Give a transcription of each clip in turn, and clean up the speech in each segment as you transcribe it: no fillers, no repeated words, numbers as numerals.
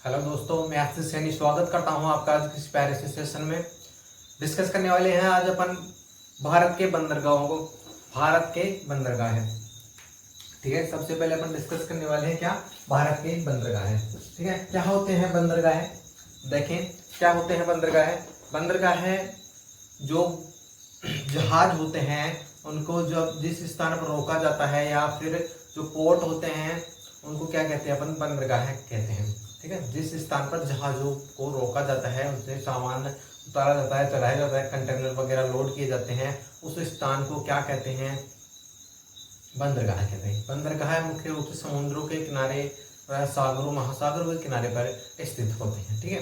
Hello दोस्तों, मैं आशीष सैनी स्वागत करता हूं आपका आज के इस प्यारे से सेशन में। डिस्कस करने वाले हैं आज अपन भारत के बंदरगाहों को। भारत के बंदरगाह है, ठीक है। सबसे पहले अपन डिस्कस करने वाले हैं क्या, भारत के बंदरगाह है, ठीक है। क्या होते हैं बंदरगाह? देखें क्या होते हैं बंदरगाह। बंदरगाह है जो जहाज होते हैं उनको जब जिस स्थान पर रोका जाता है या फिर जो पोर्ट होते हैं उनको क्या कहते हैं, अपन बंदरगाह कहते हैं, ठीक है। जिस स्थान पर जहाजों को रोका जाता है, उससे सामान उतारा जाता है, चढ़ाया जाता है, कंटेनर वगैरह लोड किए जाते हैं, उस स्थान को क्या कहते हैं, बंदरगाह कहते हैं। बंदरगाह मुख्य रूप से समुद्रों के किनारे, सागरों महासागरों के किनारे पर स्थित होते हैं, ठीक है।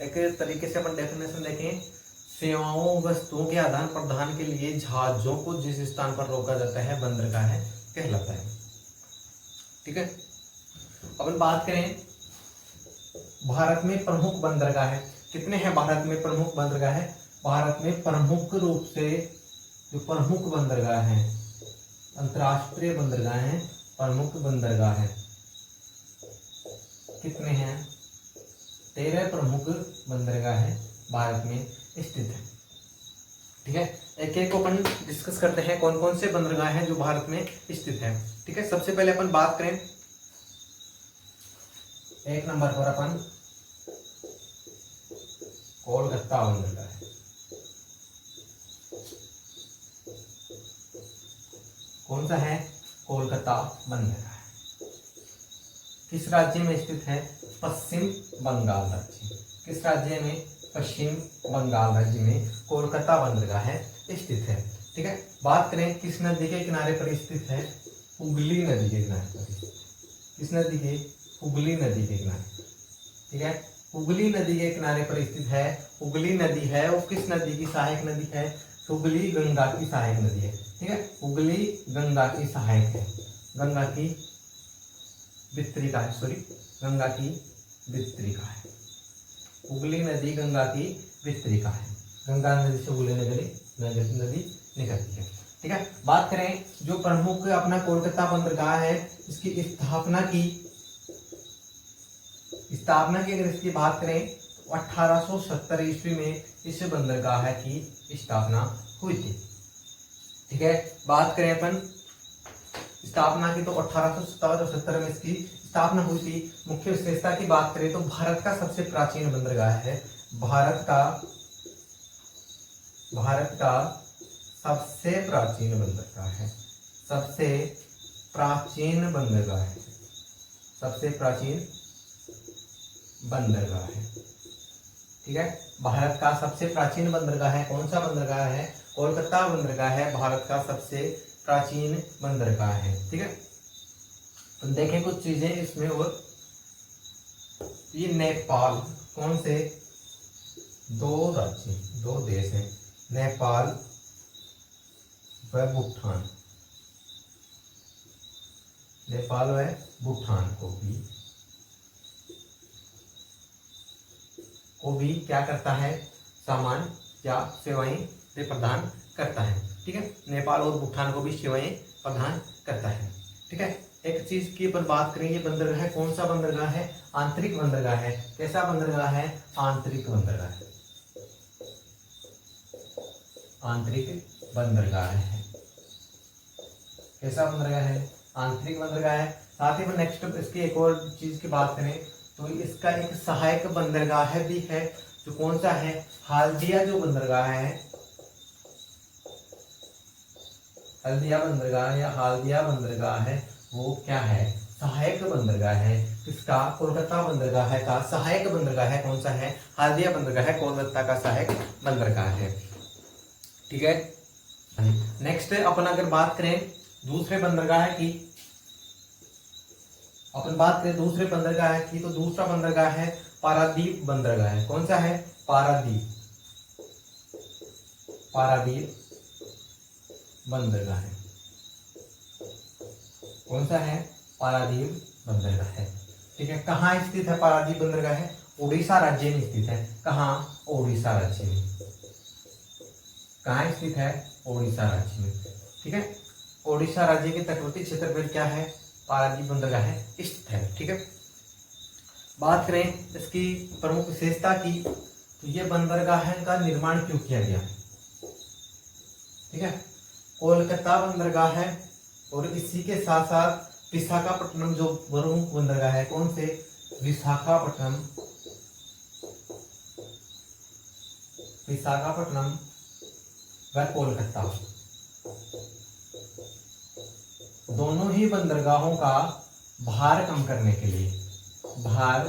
एक तरीके से अपन डेफिनेशन देखें, सेवाओं वस्तुओं के आदान प्रदान के लिए जहाजों को जिस स्थान पर रोका जाता है बंदरगाह कहलाता है, ठीक है। अपन बात करें भारत में प्रमुख बंदरगाह है, कितने हैं भारत में प्रमुख बंदरगाह है? भारत में प्रमुख रूप से जो प्रमुख बंदरगाह है, अंतरराष्ट्रीय बंदरगाह है, प्रमुख बंदरगाह है, कितने हैं? 13 प्रमुख बंदरगाह है भारत में स्थित है, ठीक है। एक एक को अपन डिस्कस करते हैं कौन कौन से बंदरगाह हैं जो भारत में स्थित है, ठीक है। सबसे पहले अपन बात करें एक नंबर पर अपन कोलकाता बंदरगाह है। कौन सा है? कोलकाता बंदरगाह है। किस राज्य में स्थित है? पश्चिम बंगाल राज्य। किस राज्य में? पश्चिम बंगाल राज्य में कोलकाता बंदरगाह है स्थित है, ठीक है। बात करें किस नदी के किनारे पर स्थित है? हुगली नदी के किनारे पर। किस नदी के? हुगली नदी के किनारे, ठीक है। हुगली नदी के किनारे पर स्थित है। हुगली नदी है वो किस नदी की सहायक नदी है? हुगली गंगा की सहायक नदी है, ठीक है। हुगली गंगा की सहायक है, गंगा की वितरिका है, सॉरी गंगा की वितरिका है। हुगली नदी गंगा की वितरिका है, गंगा नदी से हुगली नदी निकलती है, ठीक है। बात करें जो प्रमुख अपना कोलकाता बंदरगाह है, इसकी स्थापना की अगर इसकी बात करें तो 1870 ईस्वी में इस बंदरगाह की स्थापना हुई थी, ठीक है। बात करें अपन स्थापना की तो 1870 में इसकी स्थापना हुई थी। मुख्य विशेषता की बात करें तो भारत का सबसे प्राचीन बंदरगाह है। भारत का सबसे प्राचीन बंदरगाह है, सबसे प्राचीन बंदरगाह है, सबसे प्राचीन बंदरगाह है, ठीक है। भारत का सबसे प्राचीन बंदरगाह है। कौन सा बंदरगाह है? कोलकाता बंदरगाह है भारत का सबसे प्राचीन बंदरगाह है, ठीक है। तो देखें कुछ चीजें इसमें, और ये नेपाल, कौन से? दो राज्य, दो देश हैं, नेपाल व भूटान। नेपाल व भूटान को भी क्या करता है? सामान या सेवाएं प्रदान करता है, ठीक है। नेपाल और भूटान को भी सेवाएं प्रदान करता है, ठीक है। एक चीज की अपन बात करें, ये बंदरगाह कौन सा बंदरगाह है? आंतरिक बंदरगाह है। कैसा बंदरगाह है? आंतरिक बंदरगाह है, आंतरिक बंदरगाह है। कैसा बंदरगाह है? आंतरिक बंदरगाह है। साथ ही नेक्स्ट इसकी एक और चीज की बात करें तो इसका एक सहायक बंदरगाह भी है, जो कौन सा है? हल्दिया जो बंदरगाह है, हल्दिया बंदरगाह या हल्दिया बंदरगाह है, वो क्या है? सहायक बंदरगाह है। किसका? कोलकाता बंदरगाह का सहायक बंदरगाह है। कौन सा है? हल्दिया बंदरगाह है, कोलकाता का सहायक बंदरगाह है, ठीक है। नेक्स्ट अपन अगर बात करें दूसरे बंदरगाह की, तो दूसरा बंदरगाह है पारादीप बंदरगाह है। कौन सा है? पारादीप बंदरगाह है। कौन सा है? पारादीप बंदरगाह है, ठीक है। कहाँ स्थित है पारादीप बंदरगाह? है उड़ीसा राज्य में स्थित है। कहाँ? उड़ीसा राज्य में। कहाँ स्थित है? उड़ीसा राज्य में, ठीक है। उड़ीसा राज्य के तटवर्ती क्षेत्र पर क्या है? पारादीप बंदरगाह स्थित है, ठीक है। बात करें इसकी प्रमुख विशेषता की, तो ये बंदरगाह का निर्माण क्यों किया गया, ठीक है। कोलकाता बंदरगाह है और इसी के साथ साथ विशाखापट्टनम जो प्रमुख बंदरगाह है, कौन से, विशाखापट्टनम, विशाखापट्टनम व कोलकाता, दोनों ही बंदरगाहों का भार कम करने के लिए, भार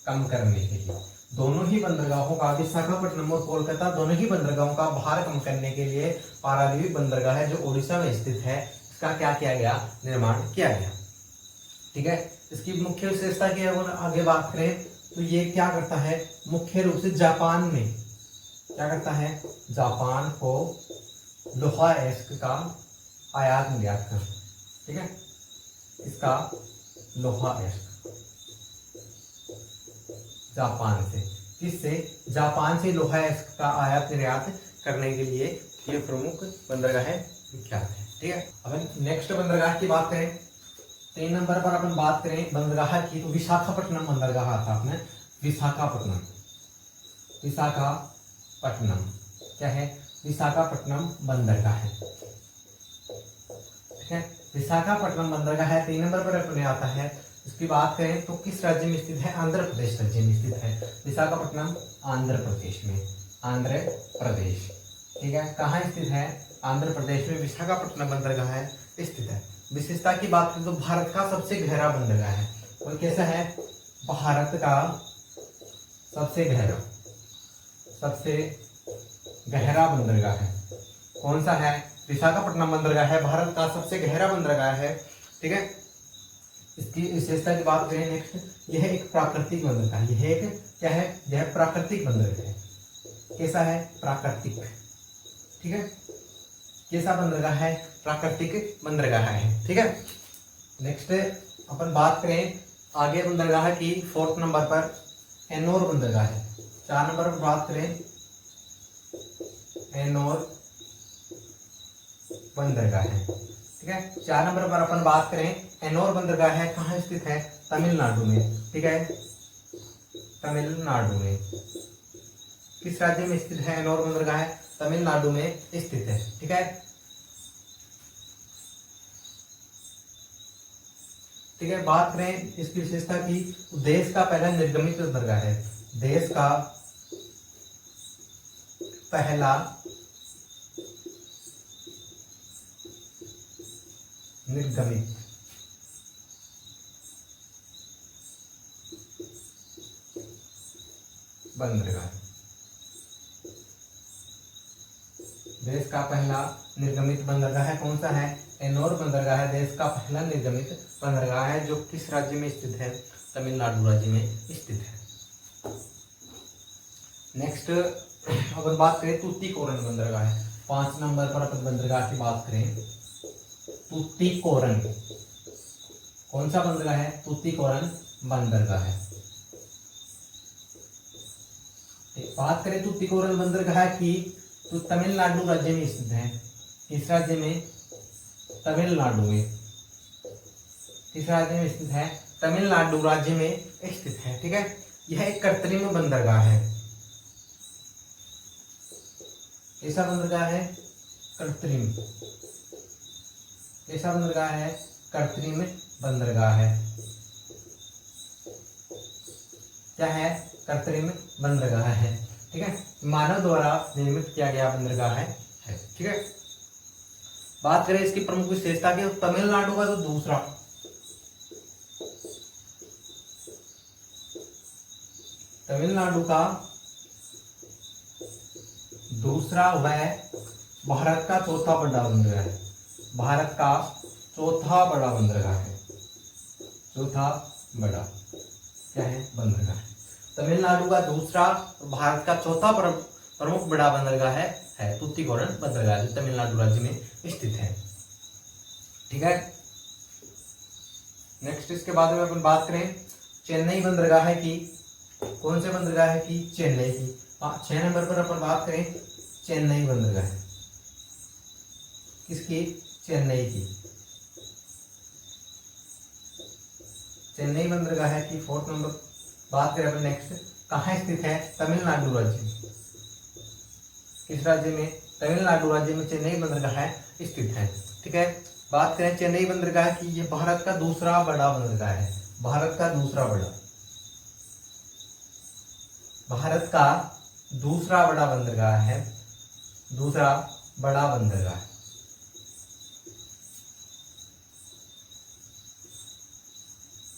कम करने के लिए, दोनों ही बंदरगाहों का, विशाखापट्टनम और कोलकाता दोनों ही बंदरगाहों का भार कम करने के लिए पारादीप बंदरगाह है जो उड़ीसा में स्थित है, इसका क्या किया गया, निर्माण किया गया, ठीक है। इसकी मुख्य विशेषता की अगर आगे बात करें तो ये क्या करता है, मुख्य रूप से जापान में क्या करता है, जापान को लोहा अयस्क का आयात निर्यात कर, ठीक है, इसका लोहा अयस्क जापान से, किससे, जापान से लोहा अयस्क का आयात निर्यात करने के लिए ये प्रमुख बंदरगाह विख्यात है, ठीक है। अब नेक्स्ट बंदरगाह की बात करें, 3 नंबर पर अपन बात करें बंदरगाह की, तो विशाखापट्टनम बंदरगाह आता अपने, विशाखापट्टनम, विशाखापट्टनम क्या है, विशाखापट्टनम बंदरगाह है, ठीक है। विशाखापट्टनम बंदरगाह है 3 नंबर पर अपने आता है। इसकी बात करें तो किस राज्य में स्थित है, आंध्र प्रदेश राज्य में स्थित है, विशाखापट्टनम आंध्र प्रदेश में, आंध्र प्रदेश, ठीक है। कहाँ स्थित है, आंध्र प्रदेश में विशाखापट्टनम बंदरगाह है स्थित है। विशेषता की बात करें तो भारत का सबसे गहरा बंदरगाह है, और कैसा है, भारत का सबसे गहरा बंदरगाह है, कौन सा है, विशाखापट्टनम बंदरगाह है, भारत का सबसे गहरा बंदरगाह है, ठीक है। इसकी विशेषता की बात करें नेक्स्ट, यह एक प्राकृतिक बंदरगाह है, यह एक क्या है, यह प्राकृतिक बंदरगाह है, कैसा है, प्राकृतिक, ठीक है, कैसा बंदरगाह है, प्राकृतिक बंदरगाह है, ठीक है। नेक्स्ट अपन बात करें आगे बंदरगाह की, 4 नंबर पर एनोर बंदरगाह है। 4 नंबर पर बात करें एनोर बंदरगाह है, ठीक है। 4 नंबर पर अपन बात करें एनोर बंदरगाह है, कहाँ स्थित है, तमिलनाडु में, ठीक है, तमिलनाडु में, किस राज्य में स्थित है एनोर बंदरगाह है, तमिलनाडु में स्थित है, ठीक है, ठीक है। बात करें इसकी विशेषता की, देश का पहला निर्गमित बंदरगाह है, देश का पहला निर्गमित बंदरगाह, देश का पहला निर्गमित बंदरगाह है, कौन सा है, एनोर बंदरगाह है, देश का पहला निर्गमित बंदरगाह है जो किस राज्य में स्थित है, तमिलनाडु राज्य में स्थित है। नेक्स्ट अगर बात करें तूतीकोरन बंदरगाह है, 5 नंबर पर अपन बंदरगाह की बात करें, तूतीकोरन, कौन सा बंदरगाह है, तूतीकोरन बंदरगाह है। बात करें तूतीकोरन बंदरगाह की तो तमिलनाडु राज्य में स्थित है, किस राज्य में, तमिलनाडु में, किस राज्य में स्थित है, तमिलनाडु राज्य में स्थित है, ठीक है। यह एक कृत्रिम बंदरगाह है, ऐसा बंदरगाह है, कृत्रिम, ऐसा बंदरगाह है, कृत्रिम बंदरगाह है, क्या है, कृत्रिम बंदरगाह है, ठीक है, मानव द्वारा निर्मित किया गया बंदरगाह है, ठीक है। बात करें इसकी प्रमुख विशेषता की, तमिलनाडु का जो दूसरा, तमिलनाडु का दूसरा वह भारत का चौथा बड़ा बंदरगाह है, भारत का चौथा बड़ा बंदरगाह है, चौथा बड़ा क्या है, बंदरगाह है। तमिलनाडु का दूसरा, भारत का चौथा प्रमुख बड़ा बंदरगाह है तूतीकोरन बंदरगाह जो तमिलनाडु राज्य में स्थित है, ठीक है। नेक्स्ट इसके बाद में अपन बात करें चेन्नई बंदरगाह है की, कौन से बंदरगाह है की, चेन्नई की। 6 नंबर पर अपन बात करें चेन्नई बंदरगाह, किसकी, चेन्नई की, चेन्नई बंदरगाह है की 4 नंबर बात करें अपन नेक्स्ट, कहाँ स्थित है? तमिलनाडु राज्य में। किस राज्य में? तमिलनाडु राज्य में चेन्नई बंदरगाह स्थित है। ठीक है, बात करें चेन्नई बंदरगाह की, ये भारत का दूसरा बड़ा बंदरगाह है। भारत का दूसरा बड़ा बंदरगाह है। दूसरा बड़ा बंदरगाह।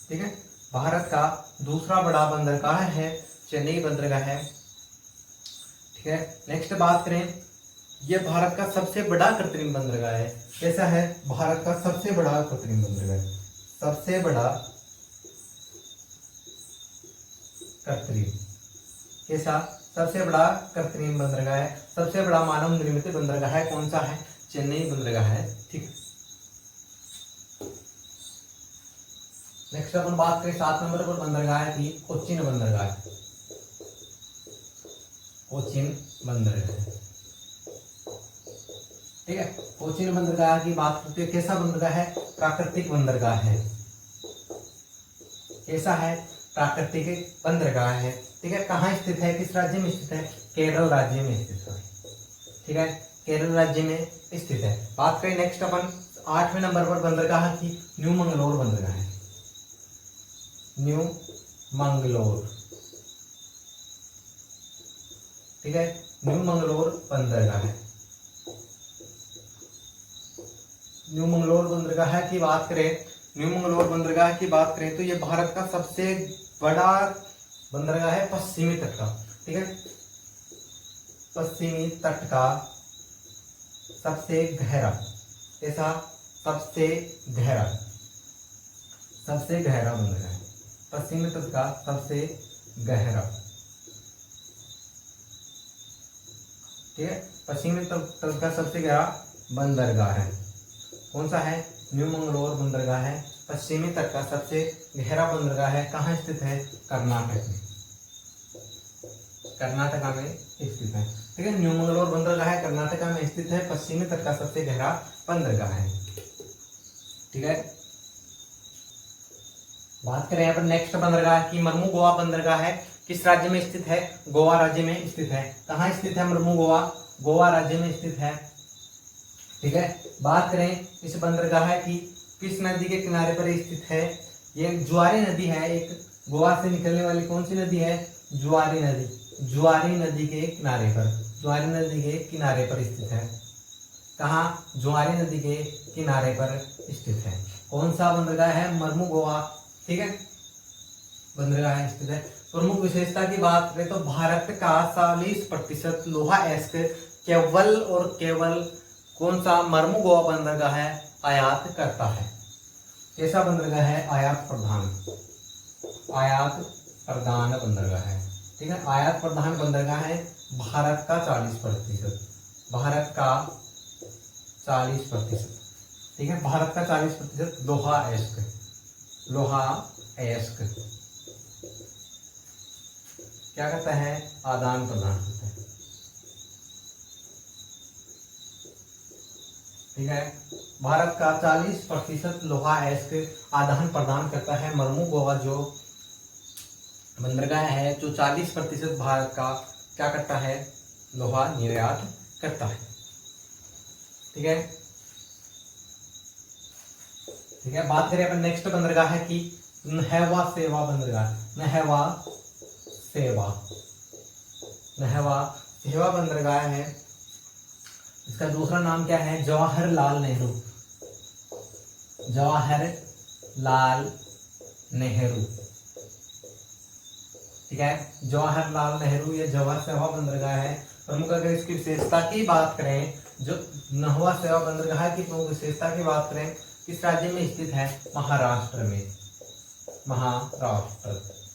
ठीक है, भारत का दूसरा बड़ा बंदरगाह है चेन्नई बंदरगाह है। ठीक है, नेक्स्ट बात करें, यह भारत का सबसे बड़ा कृत्रिम बंदरगाह है। कैसा है? भारत का सबसे बड़ा कृत्रिम बंदरगाह, सबसे बड़ा कृत्रिम, कैसा? सबसे बड़ा कृत्रिम बंदरगाह है। सबसे बड़ा मानव निर्मित बंदरगाह है, कौन सा है? चेन्नई बंदरगाह है। ठीक है, नेक्स्ट अपन बात करें 7 नंबर पर बंदरगाह की कोचीन बंदरगाह। कोचीन बंदरगाह। ठीक है, कोचीन बंदरगाह की बात करते हैं। कैसा बंदरगाह है? प्राकृतिक बंदरगाह है। कैसा है? प्राकृतिक बंदरगाह है। ठीक है, कहाँ स्थित है? किस राज्य में स्थित है? केरल राज्य में स्थित है। ठीक है, केरल राज्य में स्थित है। बात करें नेक्स्ट अपन 8वें नंबर पर बंदरगाह की, न्यू मंगलोर बंदरगाह है। न्यू मंगलोर। ठीक है, न्यू मंगलोर बंदरगाह है। न्यू मंगलोर बंदरगाह की बात करें, न्यू मंगलोर बंदरगाह की बात करें तो ये भारत का सबसे बड़ा बंदरगाह है पश्चिमी तट का। ठीक है, पश्चिमी तट का सबसे गहरा, ऐसा सबसे गहरा बंदरगाह है। पश्चिमी तट का सबसे गहरा। ठीक है, पश्चिमी तट का सबसे गहरा बंदरगाह है। कौन सा है? न्यू मंगलोर बंदरगाह है। पश्चिमी तट का सबसे गहरा बंदरगाह है। कहाँ स्थित है? कर्नाटक में। कर्नाटका में स्थित है। ठीक है, न्यू मंगलोर बंदरगाह है, कर्नाटका में स्थित है। पश्चिमी तट का सबसे गहरा बंदरगाह है। ठीक है, बात करें यहाँ पर नेक्स्ट बंदरगाह की, मर्मू गोवा बंदरगाह है। किस राज्य में स्थित है? गोवा राज्य में स्थित है। कहाँ स्थित है मर्मू गोवा? गोवा राज्य में स्थित है। ठीक है, बात करें इस बंदरगाह की, किस नदी के किनारे पर स्थित है? ये जुआरी नदी है। एक गोवा से निकलने वाली कौन सी नदी है? जुआरी नदी। जुआरी नदी के किनारे पर, जुआरी नदी के किनारे पर स्थित है। कहाँ? जुआरी नदी के किनारे पर स्थित है। कौन सा बंदरगाह है? मर्मू गोवा। ठीक है, बंदरगाह स्थित है। प्रमुख विशेषता की बात करें तो भारत का 40% लोहा अयस्क केवल और केवल कौन सा? मर्मू गोवा बंदरगाह है आयात करता है। कैसा बंदरगाह है? आयात प्रधान बंदरगाह है। ठीक है, आयात प्रधान बंदरगाह है। भारत का 40%, भारत का 40%। ठीक है, भारत का 40% लोहा अयस्क क्या करता है? आदान प्रदान करता है। ठीक है, भारत का 40% लोहा अयस्क आदान प्रदान करता है। मर्मू गोवा जो बंदरगाह है, जो 40% भारत का क्या करता है? लोहा निर्यात करता है। ठीक है, ठीक है, बात करें अपन नेक्स्ट बंदरगाह की, नहवा सेवा बंदरगाह। नहवा सेवा बंदरगाह है। इसका दूसरा नाम क्या है? जवाहरलाल नेहरू। ठीक है, जवाहरलाल नेहरू ये जवाहर सेवा बंदरगाह है। प्रमुख अगर इसकी विशेषता की बात करें, जो नहवा सेवा बंदरगाह की प्रमुख विशेषता की बात करें, किस राज्य में स्थित है? महाराष्ट्र में।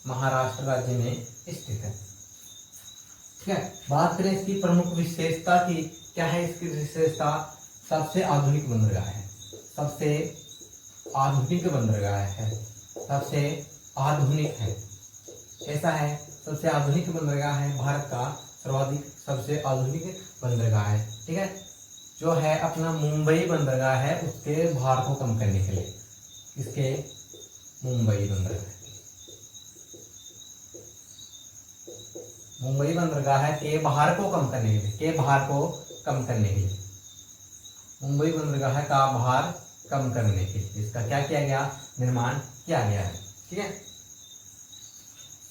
महाराष्ट्र राज्य में स्थित है। ठीक है, बात करें इसकी प्रमुख विशेषता की, क्या है इसकी विशेषता? सबसे आधुनिक बंदरगाह है। सबसे आधुनिक है। कैसा है? सबसे आधुनिक बंदरगाह है। भारत का सर्वाधिक सबसे आधुनिक बंदरगाह है। ठीक है, जो है अपना मुंबई बंदरगाह है उसके भार को कम करने के लिए, इसके मुंबई बंदरगाह। मुंबई बंदरगाह के भार को कम करने के लिए, के भार को कम करने के लिए, मुंबई बंदरगाह का भार कम करने के लिए इसका क्या किया गया, निर्माण किया गया है। ठीक है,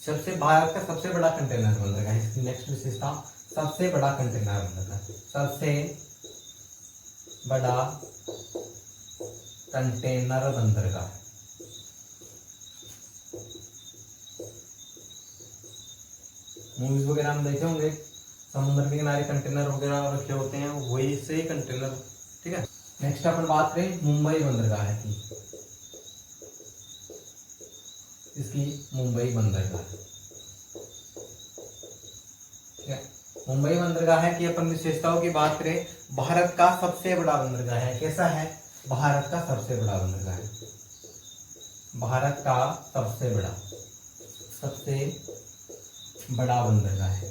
सबसे भारत का सबसे बड़ा कंटेनर बंदरगाह, इसकी नेक्स्ट विशेषता सबसे बड़ा कंटेनर बंदरगाह, सबसे बड़ा कंटेनर बंदरगाह। मूवीज वगैरह हम देखे होंगे, समुद्र के किनारे कंटेनर वगैरह रखे होते हैं, वही से कंटेनर। ठीक है, नेक्स्ट अपन बात करें मुंबई बंदरगाह की, इसकी मुंबई बंदरगाह। ठीक है, मुंबई बंदरगाह की अपन विशेषताओं की बात करें, भारत का सबसे बड़ा बंदरगाह है। कैसा है, भारत का सबसे बड़ा बंदरगाह है, भारत का सबसे बड़ा बंदरगाह है,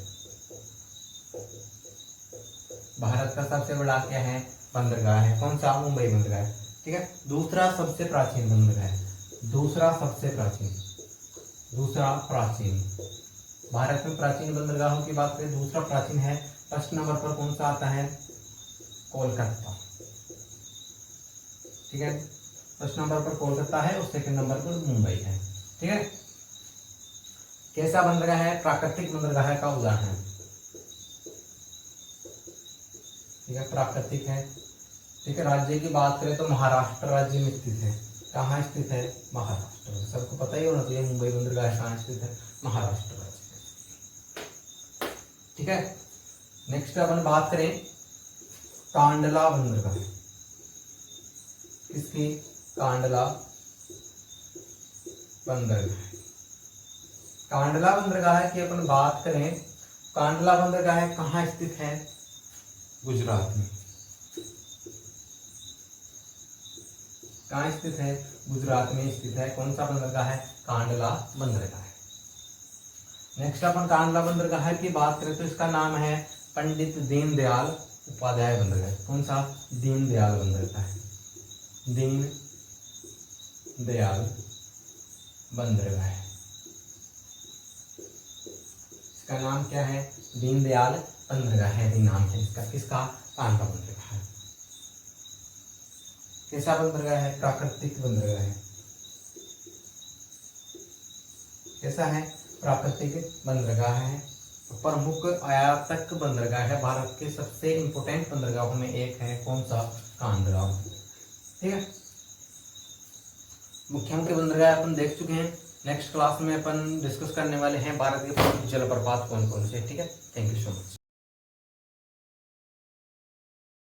भारत का सबसे बड़ा क्या है, बंदरगाह है। कौन सा, मुंबई बंदरगाह। ठीक है, दूसरा सबसे प्राचीन बंदरगाह है, दूसरा प्राचीन भारत में प्राचीन बंदरगाहों की बात करें, दूसरा प्राचीन है। फर्स्ट नंबर पर कौन सा आता है, कोलकाता। ठीक है, फर्स्ट नंबर पर कोलकाता है और सेकंड नंबर पर मुंबई है। ठीक है, कैसा बंदरगाह है, प्राकृतिक बंदरगाह का उदाहरण। ठीक है, प्राकृतिक है। ठीक है, राज्य की बात करें तो महाराष्ट्र राज्य में स्थित है। कहाँ स्थित है, महाराष्ट्र में। सबको पता ही होना चाहिए मुंबई बंदरगाह कहाँ स्थित है, महाराष्ट्र राज्य में। ठीक है, नेक्स्ट अपन बात करें कांडला बंदरगाह, इसकी कांडला बंदरगाह। कांडला बंदरगाह की अपन बात करें, कांडला बंदरगाह कहाँ स्थित है, गुजरात में। कहाँ स्थित है, गुजरात में स्थित है। कौन सा बंदरगाह है, कांडला बंदरगाह है। नेक्स्ट अपन कांडला बंदरगाह की बात करें तो इसका नाम है पंडित दीनदयाल उपाध्याय बंदरगाह। कौन सा, दीनदयाल बंदरगाह, दीनदयाल बंदरगाह। इसका नाम क्या है, दीनदयाल बंदरगाह है, नाम है इसका। किसका, कांडला बंदरगाह। कैसा बंदरगाह है, प्राकृतिक बंदरगाह है। कैसा है, प्राकृतिक बंदरगाह है। प्रमुख आयातक बंदरगाह है, भारत के सबसे इंपोर्टेंट बंदरगाहों में एक है। कौन सा, कांडला। ठीक है, मुख्य बंदरगाह अपन देख चुके हैं। नेक्स्ट क्लास में अपन डिस्कस करने वाले हैं भारत के प्रमुख जलप्रपात कौन कौन से। ठीक है, थैंक यू सो मच।